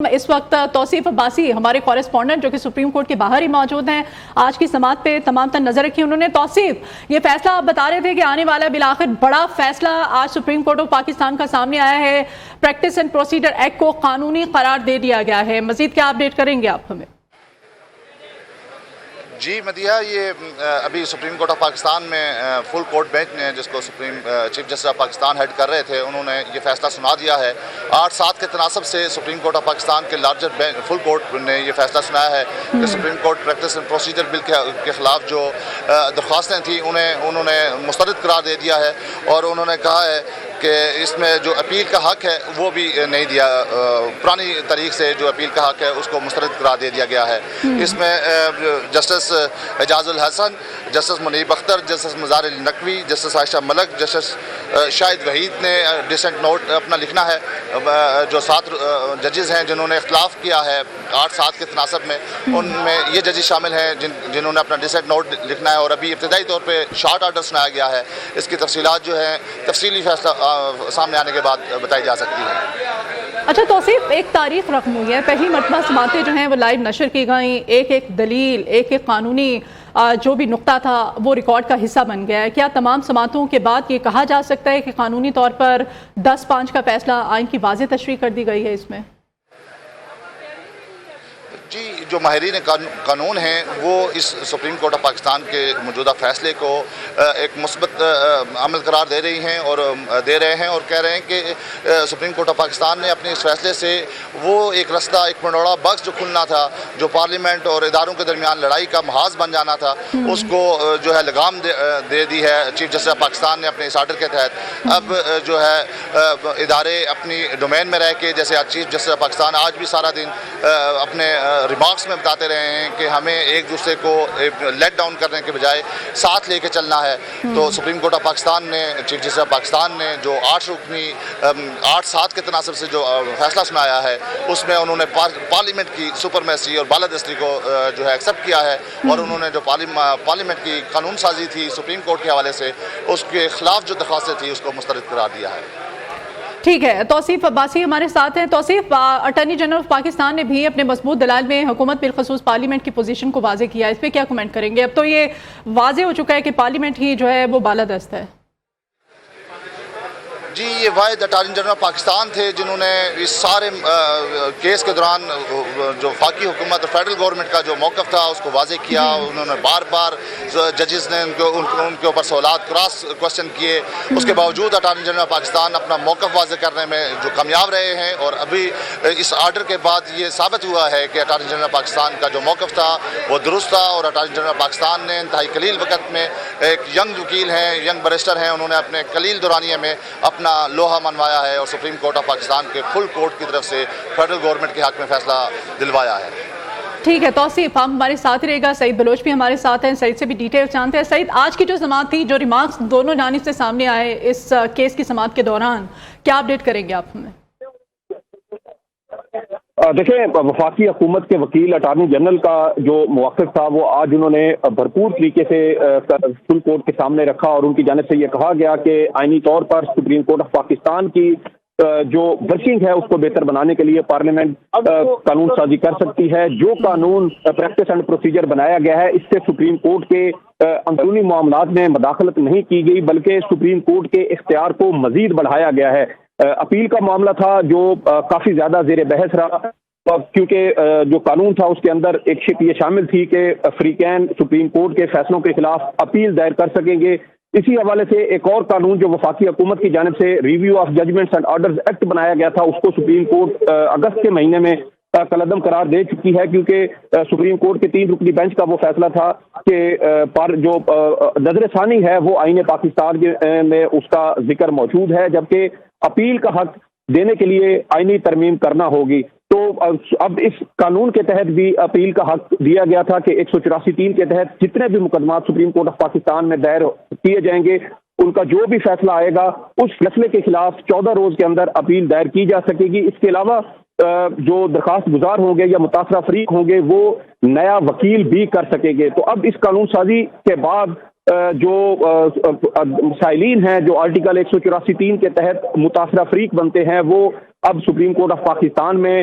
اس وقت توصیف عباسی ہمارے کورسپونڈنٹ جو کہ سپریم کورٹ کے باہر ہی موجود ہیں، آج کی سماعت پہ تمام تر نظر رکھی انہوں نے۔ توصیف، یہ فیصلہ آپ بتا رہے تھے کہ آنے والا بالآخر بڑا فیصلہ آج سپریم کورٹ آف پاکستان کا سامنے آیا ہے، پریکٹس اینڈ پروسیجر ایکٹ کو قانونی قرار دے دیا گیا ہے، مزید کیا اپڈیٹ کریں گے آپ ہمیں؟ جی مدیحہ، یہ ابھی سپریم کورٹ آف پاکستان میں فل کورٹ بینچ نے، جس کو chief justice of Pakistan head کر رہے تھے، انہوں نے یہ فیصلہ سنا دیا ہے۔ 8-7 کے تناسب سے سپریم کورٹ آف پاکستان کے لارجر فل کورٹ نے یہ فیصلہ سنایا ہے کہ supreme court practice and procedure bill کے خلاف جو درخواستیں تھیں انہوں نے مسترد قرار دے دیا ہے، اور انہوں نے کہا ہے کہ اس میں جو اپیل کا حق ہے وہ بھی نہیں دیا، پرانی طریق سے جو اپیل کا حق ہے اس کو مسترد قرار دے دیا گیا ہے۔ اس میں جسٹس اعجاز الحسن، جسٹس منیب اختر، جسٹس مزار علی نقوی، جسٹس عائشہ ملک، جسٹس شاہد وحید نے ڈسنٹ نوٹ اپنا لکھنا ہے۔ جو 7 ججز ہیں جنہوں نے اختلاف کیا ہے 8-7 کے تناسب میں، ان میں یہ ججز شامل ہیں جنہوں نے اپنا ڈسنٹ نوٹ لکھنا ہے، اور ابھی ابتدائی طور پہ شارٹ آرڈر سنایا گیا ہے۔ اس کی تفصیلات جو ہیں تفصیلی فیصلہ سامنے آنے کے بعد بتائی جا سکتی ہیں۔ اچھا توصیف، ایک تاریخ رقم ہوئی ہے، پہلی مرتبہ سماعتیں جو ہیں وہ لائیو نشر کی گئیں، ایک دلیل، ایک قانونی جو بھی نقطہ تھا وہ ریکارڈ کا حصہ بن گیا ہے۔ کیا تمام سماعتوں کے بعد یہ کہا جا سکتا ہے کہ قانونی طور پر 10-5 کا فیصلہ آئین کی واضح تشریح کر دی گئی ہے اس میں؟ جی، جو ماہرین قانون ہیں وہ اس سپریم کورٹ آف پاکستان کے موجودہ فیصلے کو ایک مثبت عمل قرار دے رہے ہیں اور کہہ رہے ہیں کہ سپریم کورٹ آف پاکستان نے اپنے اس فیصلے سے وہ ایک رستہ، ایک پنڈورا باکس جو کھلنا تھا، جو پارلیمنٹ اور اداروں کے درمیان لڑائی کا محاذ بن جانا تھا، اس کو جو ہے لگام دے دی ہے چیف جسٹس آف پاکستان نے اپنے اس آرڈر کے تحت۔ اب جو ہے ادارے اپنی ڈومین میں رہ کے، جیسے چیف جسٹس آف پاکستان آج بھی سارا دن اپنے ریمارکس میں بتاتے رہے ہیں کہ ہمیں ایک دوسرے کو لیٹ ڈاؤن کرنے کے بجائے ساتھ لے کے چلنا ہے، تو سپریم کورٹ آف پاکستان نے، چیف جسٹس آف پاکستان نے جو 8 رکنی 8-7 کے تناسب سے جو فیصلہ سنایا ہے، اس میں انہوں نے پارلیمنٹ کی سپرمیسی اور بالادستی کو جو ہے ایکسیپٹ کیا ہے، اور انہوں نے جو پارلیمنٹ کی قانون سازی تھی سپریم کورٹ کے حوالے سے، اس کے خلاف جو درخواستیں تھیں اس کو مسترد قرار دیا ہے۔ ٹھیک ہے، توصیف عباسی ہمارے ساتھ ہیں۔ توصیف، اٹارنی جنرل آف پاکستان نے بھی اپنے مضبوط دلائل میں حکومت بالخصوص پارلیمنٹ کی پوزیشن کو واضح کیا، اس پہ کیا کمنٹ کریں گے؟ اب تو یہ واضح ہو چکا ہے کہ پارلیمنٹ ہی جو ہے وہ بالادست ہے۔ جی، یہ واحد اٹارنی جنرل آف پاکستان تھے جنہوں نے اس سارے کیس کے دوران جو وفاقی حکومت اور فیڈرل گورنمنٹ کا جو موقف تھا اس کو واضح کیا۔ انہوں نے بار بار ججز نے ان کے اوپر سوالات کراس کوشچن کیے، اس کے باوجود اٹارنی جنرل آف پاکستان اپنا موقف واضح کرنے میں جو کامیاب رہے ہیں، اور ابھی اس آرڈر کے بعد یہ ثابت ہوا ہے کہ اٹارنی جنرل آف پاکستان کا جو موقف تھا وہ درست تھا، اور اٹارنی جنرل آف پاکستان نے انتہائی قلیل وقت میں، ایک ینگ وکیل ہیں، ینگ بیرسٹر ہیں، انہوں نے اپنے قلیل دورانیے میں اپنا لوہا منوایا ہے اور سپریم کورٹ آف پاکستان کے فل کورٹ کی طرف سے فیڈرل گورنمنٹ کے حق میں فیصلہ دلوایا ہے۔ ٹھیک ہے توصیف، ہم ہمارے ساتھ رہے گا، سعید بلوچ بھی ہمارے ساتھ ہیں، سعید سے بھی ڈیٹیل جانتے ہیں۔ سعید، آج کی جو سماعت تھی، جو ریمارکس دونوں جانب سے سامنے آئے اس کیس کی سماعت کے دوران، کیا اپڈیٹ کریں گے آپ ہمیں؟ دیکھیں، وفاقی حکومت کے وکیل اٹارنی جنرل کا جو موقف تھا وہ آج انہوں نے بھرپور طریقے سے فل کورٹ کے سامنے رکھا، اور ان کی جانب سے یہ کہا گیا کہ آئینی طور پر سپریم کورٹ آف پاکستان کی جو ورکنگ ہے اس کو بہتر بنانے کے لیے پارلیمنٹ قانون سازی کر سکتی ہے۔ جو قانون پریکٹس اینڈ پروسیجر بنایا گیا ہے، اس سے سپریم کورٹ کے اندرونی معاملات میں مداخلت نہیں کی گئی، بلکہ سپریم کورٹ کے اختیار کو مزید بڑھایا گیا ہے۔ اپیل کا معاملہ تھا جو کافی زیادہ زیر بحث رہا، کیونکہ جو قانون تھا اس کے اندر ایک شق یہ شامل تھی کہ فریقین سپریم کورٹ کے فیصلوں کے خلاف اپیل دائر کر سکیں گے۔ اسی حوالے سے ایک اور قانون جو وفاقی حکومت کی جانب سے review of judgments and orders act بنایا گیا تھا، اس کو سپریم کورٹ اگست کے مہینے میں کالعدم قرار دے چکی ہے، کیونکہ سپریم کورٹ کے 3 رکنی بینچ کا وہ فیصلہ تھا کہ جو نظر ثانی ہے وہ آئین پاکستان میں اس کا ذکر موجود ہے، جبکہ اپیل کا حق دینے کے لیے آئینی ترمیم کرنا ہوگی۔ تو اب اس قانون کے تحت بھی اپیل کا حق دیا گیا تھا کہ 184(3) کے تحت جتنے بھی مقدمات سپریم کورٹ آف پاکستان میں دائر کیے جائیں گے، ان کا جو بھی فیصلہ آئے گا اس فیصلے کے خلاف 14 روز کے اندر اپیل دائر کی جا سکے گی۔ اس کے علاوہ جو درخواست گزار ہوں گے یا متاثرہ فریق ہوں گے وہ نیا وکیل بھی کر سکیں گے۔ تو اب اس قانون سازی کے بعد جو مسائلین ہیں جو آرٹیکل 184(3) کے تحت متاثرہ فریق بنتے ہیں، وہ اب سپریم کورٹ آف پاکستان میں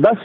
10